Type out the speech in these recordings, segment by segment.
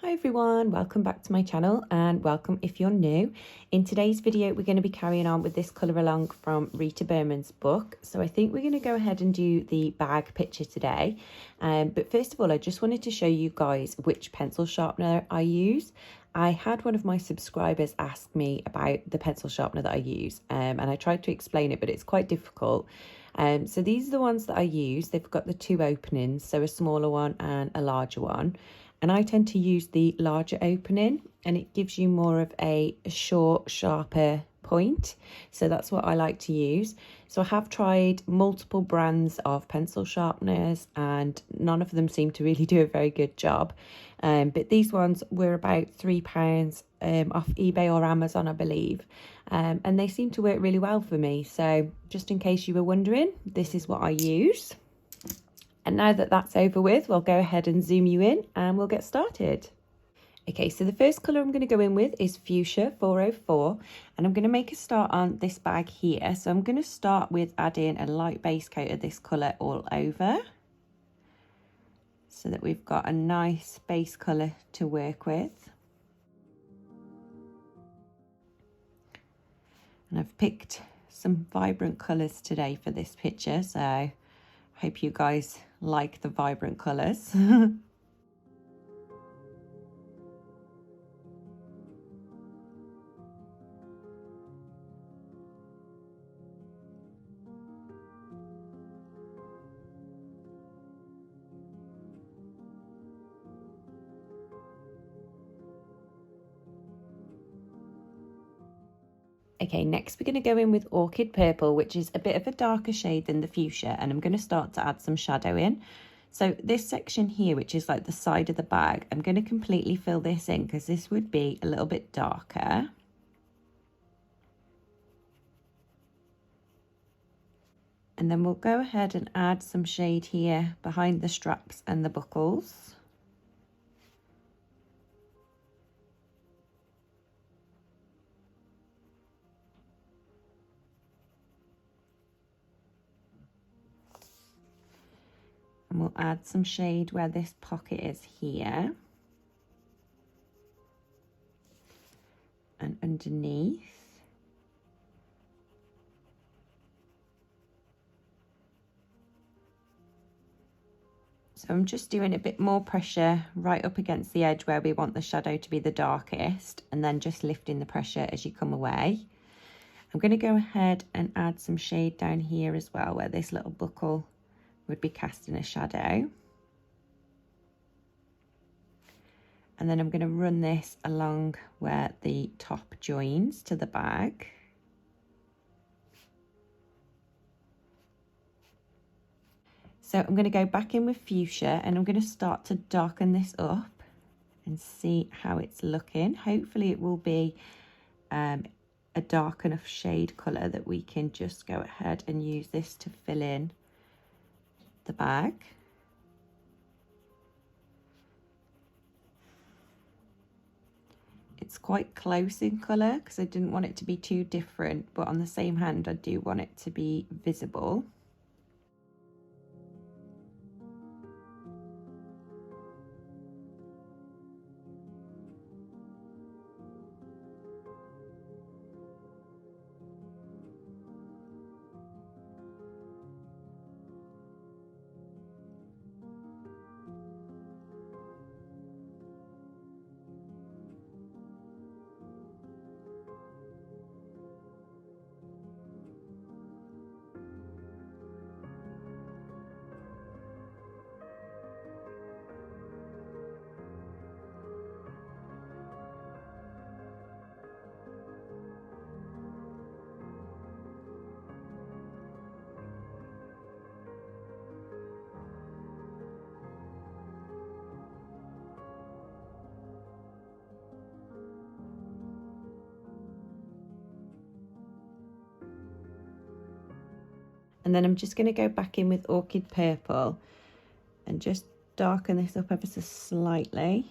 Hi everyone, welcome back to my channel and welcome if you're new. In today's video we're going to be carrying on with this colour along from Rita Berman's book. So I think we're going to go ahead and do the bag picture today. But first of all I just wanted to show you guys which pencil sharpener I use. I had one of my subscribers ask me about the pencil sharpener that I use and I tried to explain it, but it's quite difficult. So these are the ones that I use. They've got the two openings, so a smaller one and a larger one. And I tend to use the larger opening and it gives you more of a short, sharper point. So that's what I like to use. So I have tried multiple brands of pencil sharpeners and none of them seem to really do a very good job. But these ones were about £3 off eBay or Amazon, I believe. And they seem to work really well for me. So just in case you were wondering, this is what I use. And now that that's over with, we'll go ahead and zoom you in and we'll get started. Okay, so the first colour I'm going to go in with is Fuchsia 404 and I'm going to make a start on this bag here. So I'm going to start with adding a light base coat of this colour all over so that we've got a nice base colour to work with. And I've picked some vibrant colours today for this picture, so I hope you guys like the vibrant colours. Okay, next we're going to go in with Orchid Purple, which is a bit of a darker shade than the Fuchsia, and I'm going to start to add some shadow in. So this section here, which is like the side of the bag, I'm going to completely fill this in because this would be a little bit darker. And then we'll go ahead and add some shade here behind the straps and the buckles. And we'll add some shade where this pocket is here. And underneath. So I'm just doing a bit more pressure right up against the edge where we want the shadow to be the darkest, and then just lifting the pressure as you come away. I'm going to go ahead and add some shade down here as well where this little buckle would be casting a shadow. And then I'm going to run this along where the top joins to the bag. So I'm going to go back in with Fuchsia and I'm going to start to darken this up and see how it's looking. Hopefully it will be a dark enough shade colour that we can just go ahead and use this to fill in the bag. It's quite close in colour because I didn't want it to be too different, but on the same hand I do want it to be visible. And then I'm just going to go back in with Orchid Purple and just darken this up ever so slightly.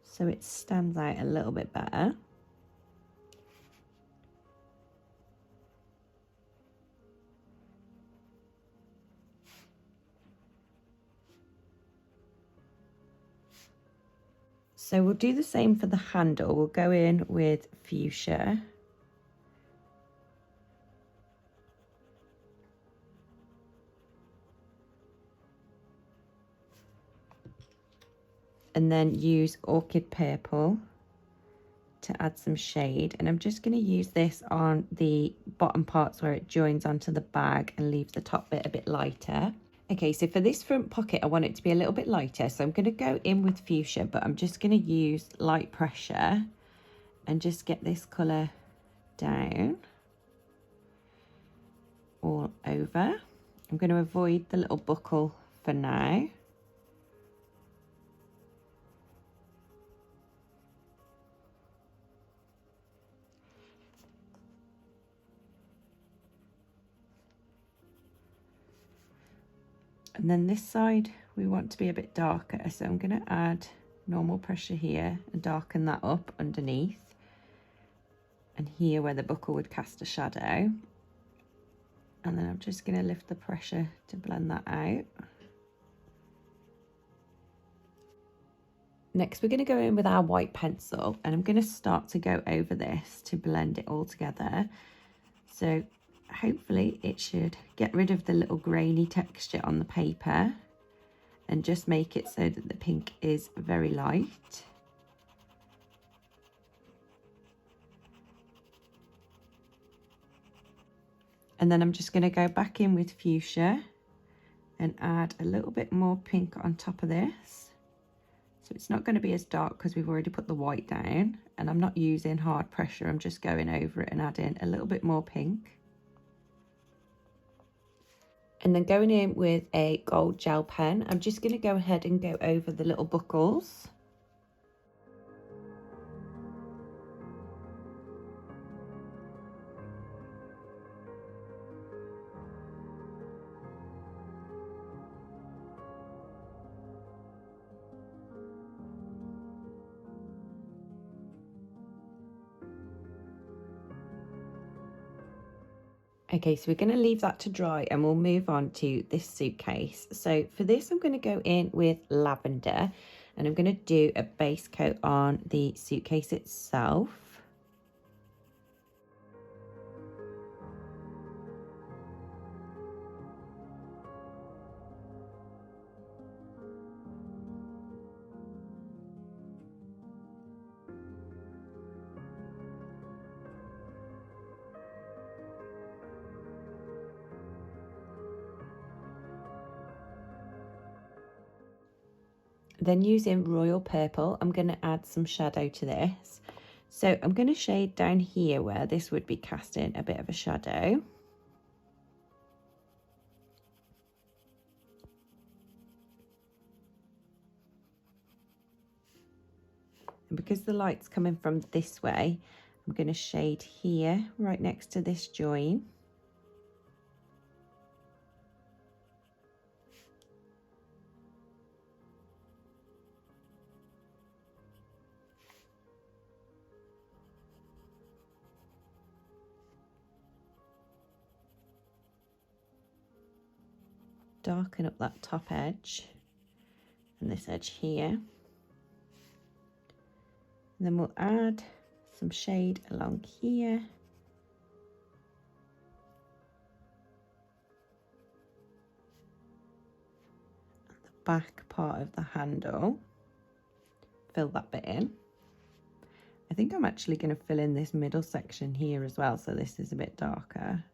So it stands out a little bit better. So we'll do the same for the handle. We'll go in with Fuchsia. And then use Orchid Purple to add some shade. And I'm just going to use this on the bottom parts where it joins onto the bag and leaves the top bit a bit lighter. Okay, so for this front pocket, I want it to be a little bit lighter. So I'm going to go in with Fuchsia, but I'm just going to use light pressure and just get this colour down all over. I'm going to avoid the little buckle for now. And then this side we want to be a bit darker, so I'm going to add normal pressure here and darken that up underneath, and here where the buckle would cast a shadow. And then I'm just going to lift the pressure to blend that out. Next we're going to go in with our white pencil, and I'm going to start to go over this to blend it all together. So hopefully it should get rid of the little grainy texture on the paper and just make it so that the pink is very light. And then I'm just going to go back in with Fuchsia and add a little bit more pink on top of this. So it's not going to be as dark because we've already put the white down, and I'm not using hard pressure, I'm just going over it and adding a little bit more pink. And then going in with a gold gel pen, I'm just going to go ahead and go over the little buckles. Okay, so we're going to leave that to dry and we'll move on to this suitcase. So for this, I'm going to go in with lavender, and I'm going to do a base coat on the suitcase itself. Then using royal purple, I'm going to add some shadow to this. So I'm going to shade down here where this would be casting a bit of a shadow. And because the light's coming from this way, I'm going to shade here right next to this join. Darken up that top edge and this edge here. And then we'll add some shade along here. And the back part of the handle. Fill that bit in. I think I'm actually going to fill in this middle section here as well, so this is a bit darker.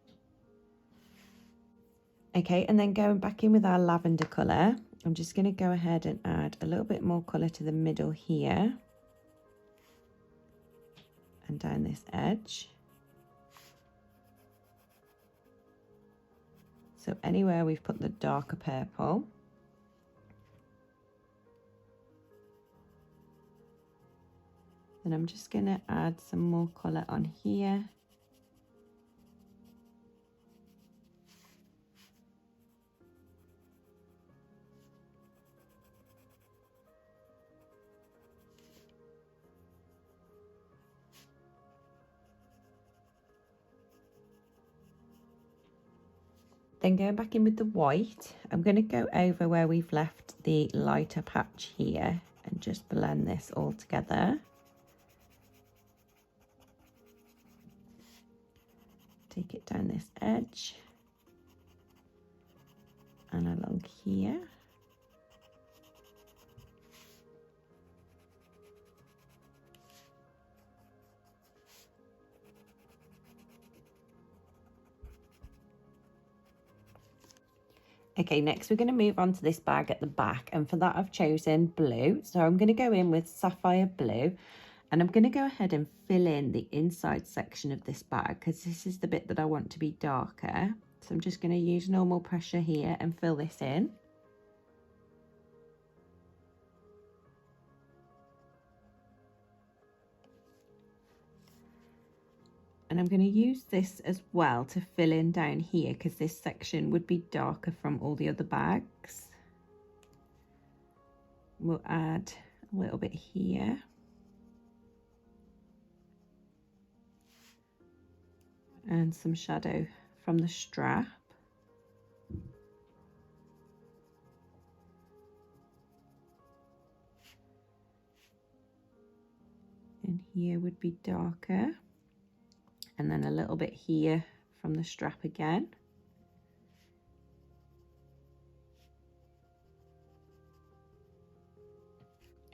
Okay, and then going back in with our lavender colour, I'm just going to go ahead and add a little bit more colour to the middle here and down this edge. So anywhere we've put the darker purple. Then I'm just going to add some more colour on here. Then going back in with the white, I'm going to go over where we've left the lighter patch here and just blend this all together. Take it down this edge and along here. Okay, next we're going to move on to this bag at the back, and for that I've chosen blue. So I'm going to go in with sapphire blue, and I'm going to go ahead and fill in the inside section of this bag because this is the bit that I want to be darker. So I'm just going to use normal pressure here and fill this in. And I'm going to use this as well to fill in down here because this section would be darker from all the other bags. We'll add a little bit here. And some shadow from the strap. And here would be darker. And then a little bit here from the strap again.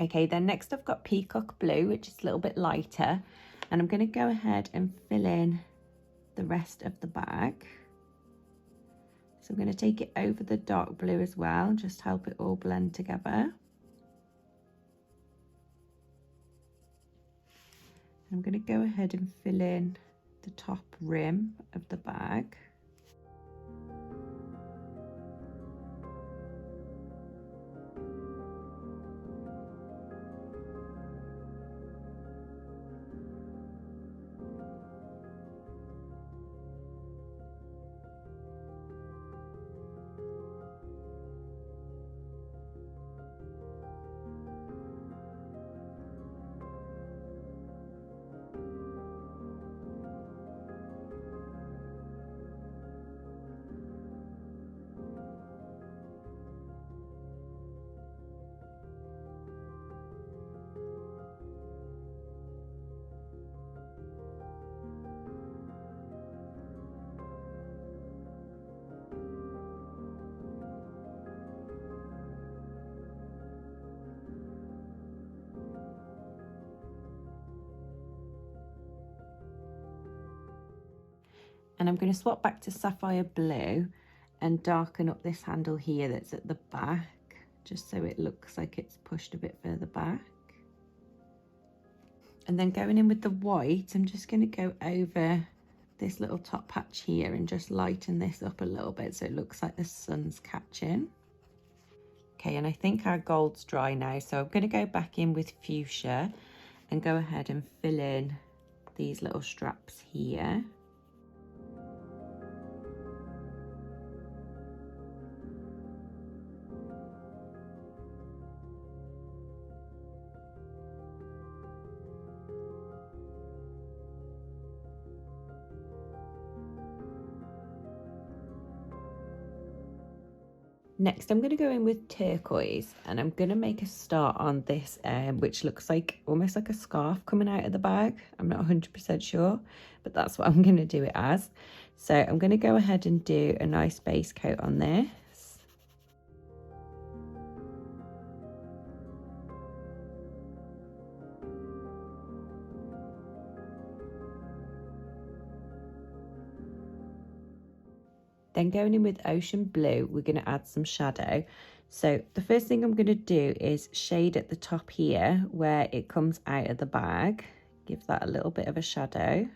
Okay, then next I've got Peacock Blue, which is a little bit lighter, and I'm going to go ahead and fill in the rest of the bag. So I'm going to take it over the dark blue as well, just help it all blend together. I'm going to go ahead and fill in the top rim of the bag. And I'm going to swap back to sapphire blue and darken up this handle here that's at the back, just so it looks like it's pushed a bit further back. And then going in with the white, I'm just going to go over this little top patch here and just lighten this up a little bit so it looks like the sun's catching. Okay, and I think our gold's dry now, so I'm going to go back in with Fuchsia and go ahead and fill in these little straps here. Next, I'm going to go in with turquoise, and I'm going to make a start on this, which looks like almost like a scarf coming out of the bag. I'm not 100% sure, but that's what I'm going to do it as. So I'm going to go ahead and do a nice base coat on this. Then going in with ocean blue, we're going to add some shadow. So the first thing I'm going to do is shade at the top here where it comes out of the bag. Give that a little bit of a shadow.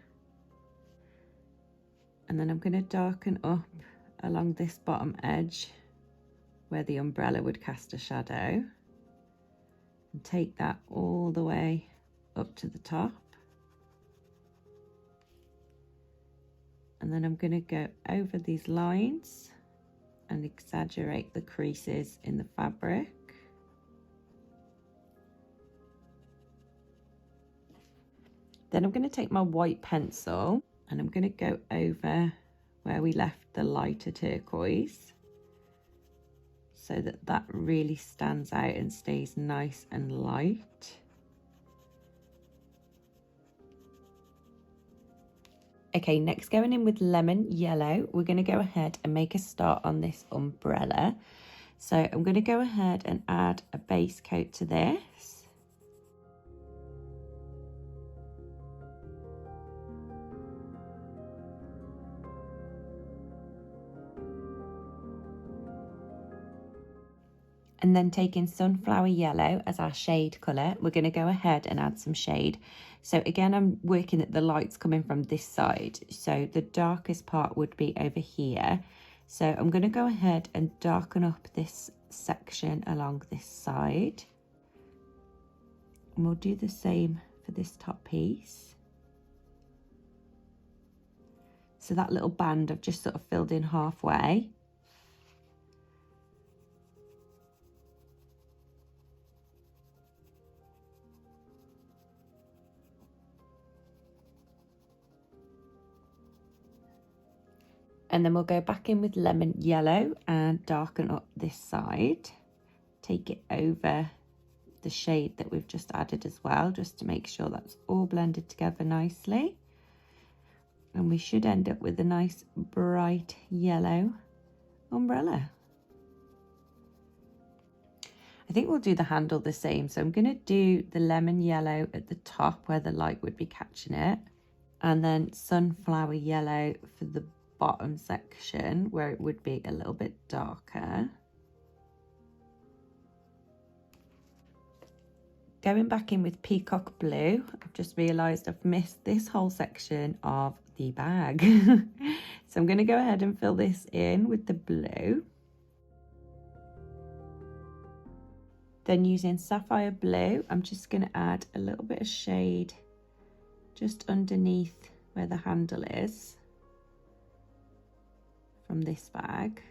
And then I'm going to darken up along this bottom edge where the umbrella would cast a shadow. And take that all the way up to the top. And then I'm going to go over these lines and exaggerate the creases in the fabric. Then I'm going to take my white pencil and I'm going to go over where we left the lighter turquoise. so that that really stands out and stays nice and light. Okay, next going in with lemon yellow, we're going to go ahead and make a start on this umbrella. So I'm going to go ahead and add a base coat to this. And then taking sunflower yellow as our shade colour, we're going to go ahead and add some shade. So again, I'm working that the light's coming from this side. So the darkest part would be over here. So I'm going to go ahead and darken up this section along this side. And we'll do the same for this top piece. So that little band I've just sort of filled in halfway. And then we'll go back in with lemon yellow and darken up this side. Take it over the shade that we've just added as well, just to make sure that's all blended together nicely. And we should end up with a nice bright yellow umbrella. I think we'll do the handle the same. So I'm going to do the lemon yellow at the top where the light would be catching it. And then sunflower yellow for the bottom section where it would be a little bit darker. Going back in with Peacock Blue, I've just realised I've missed this whole section of the bag. So I'm going to go ahead and fill this in with the blue. Then using Sapphire Blue, I'm just going to add a little bit of shade just underneath where the handle is from this bag.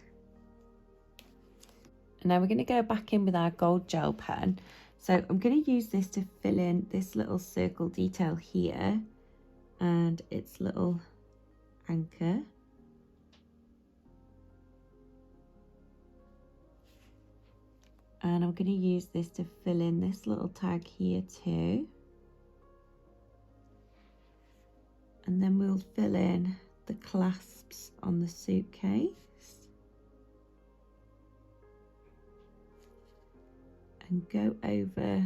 And now we're going to go back in with our gold gel pen. So I'm going to use this to fill in this little circle detail here and its little anchor. And I'm going to use this to fill in this little tag here too. And then we'll fill in the clasps on the suitcase. And go over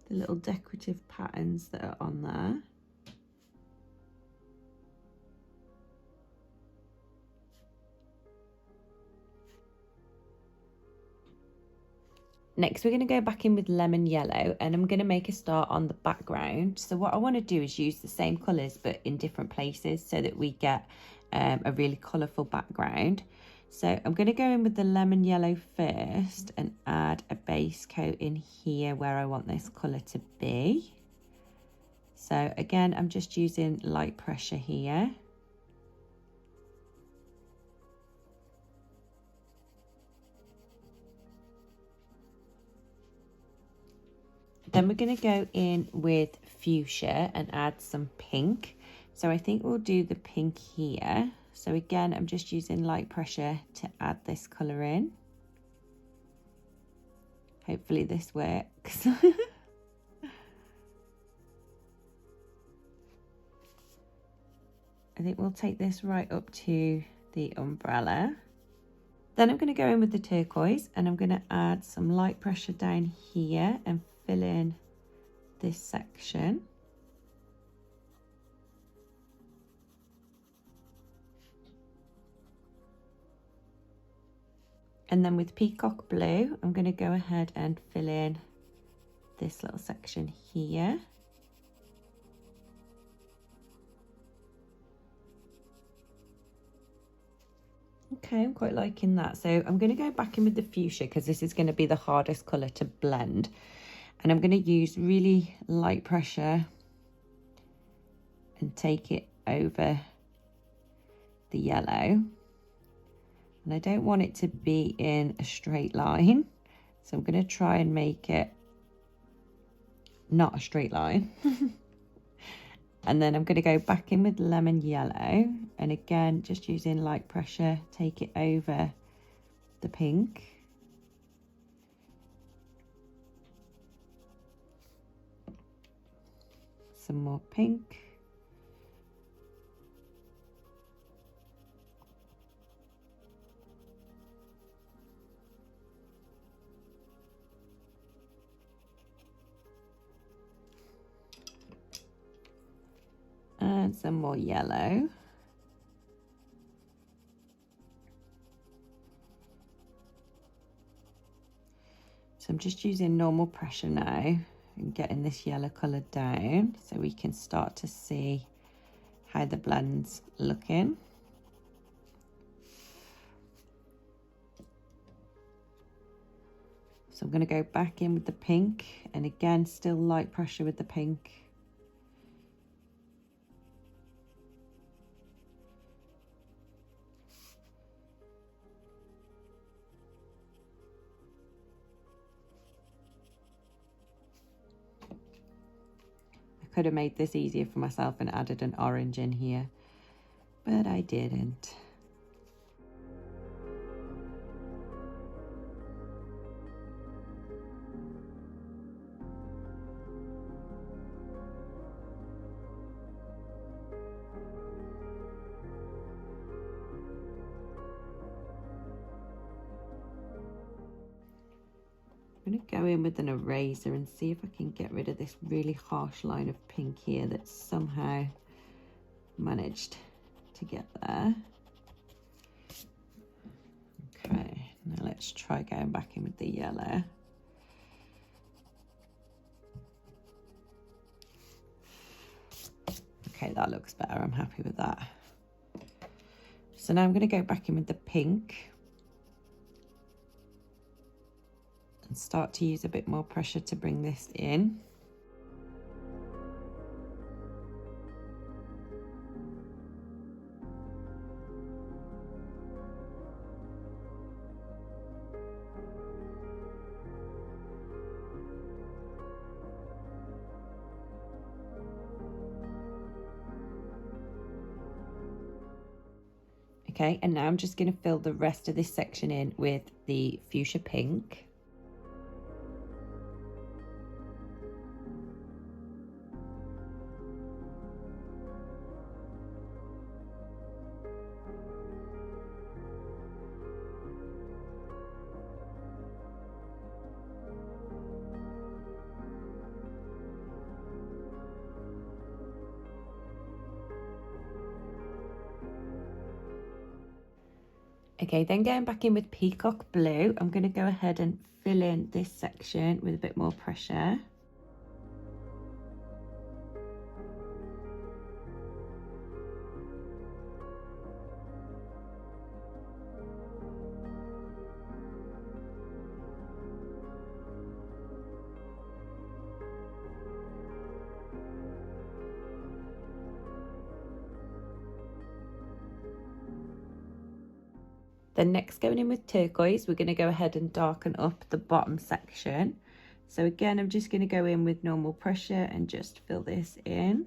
the little decorative patterns that are on there. Next, we're going to go back in with lemon yellow and I'm going to make a start on the background. So what I want to do is use the same colours but in different places so that we get a really colourful background. So I'm going to go in with the lemon yellow first and add a base coat in here where I want this colour to be. So again, I'm just using light pressure here. Then we're going to go in with fuchsia and add some pink. So I think we'll do the pink here. So again, I'm just using light pressure to add this colour in. Hopefully this works. I think we'll take this right up to the umbrella. Then I'm going to go in with the turquoise and I'm going to add some light pressure down here and fill in this section. And then with Peacock Blue, I'm going to go ahead and fill in this little section here. Okay, I'm quite liking that. So I'm going to go back in with the fuchsia because this is going to be the hardest colour to blend. And I'm going to use really light pressure and take it over the yellow. And I don't want it to be in a straight line. So I'm going to try and make it not a straight line. And then I'm going to go back in with lemon yellow. And again, just using light pressure, take it over the pink. some more pink. And some more yellow. So I'm just using normal pressure now and getting this yellow colour down so we can start to see how the blend's looking. So I'm going to go back in with the pink, and again still light pressure with the pink. Could have made this easier for myself and added an orange in here, but I didn't. I'm going to go in with an eraser and see if I can get rid of this really harsh line of pink here that's somehow managed to get there. Okay, now let's try going back in with the yellow. Okay, that looks better. I'm happy with that. So now I'm going to go back in with the pink and start to use a bit more pressure to bring this in. Okay, and now I'm just going to fill the rest of this section in with the fuchsia pink. Okay, then going back in with Peacock Blue, I'm going to go ahead and fill in this section with a bit more pressure. Then next, going in with turquoise, we're going to go ahead and darken up the bottom section. So again, I'm just going to go in with normal pressure and just fill this in.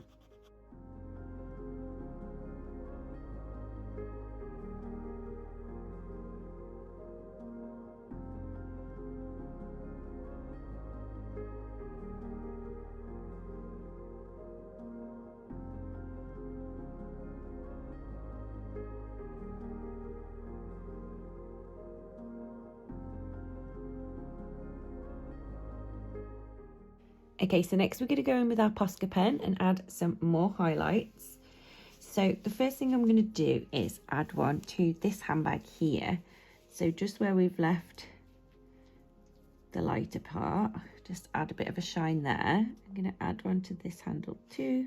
Okay, so next we're going to go in with our Posca pen and add some more highlights. So the first thing I'm going to do is add one to this handbag here. So just where we've left the lighter part, just add a bit of a shine there. I'm going to add one to this handle too,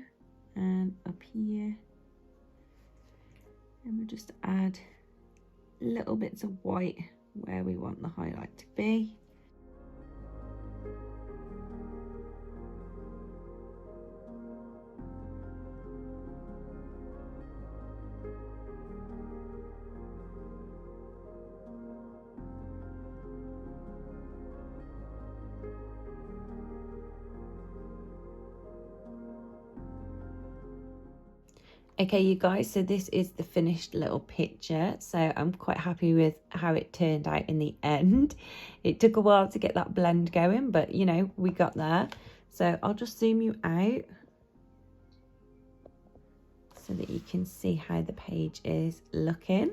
and up here. And we'll just add little bits of white where we want the highlight to be. Okay, you guys, so this is the finished little picture. So I'm quite happy with how it turned out in the end. It took a while to get that blend going, but you know, we got there. So I'll just zoom you out. so that you can see how the page is looking.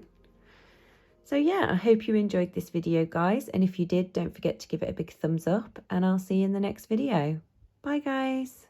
So yeah, I hope you enjoyed this video, guys, and if you did, don't forget to give it a big thumbs up, and I'll see you in the next video. Bye, guys.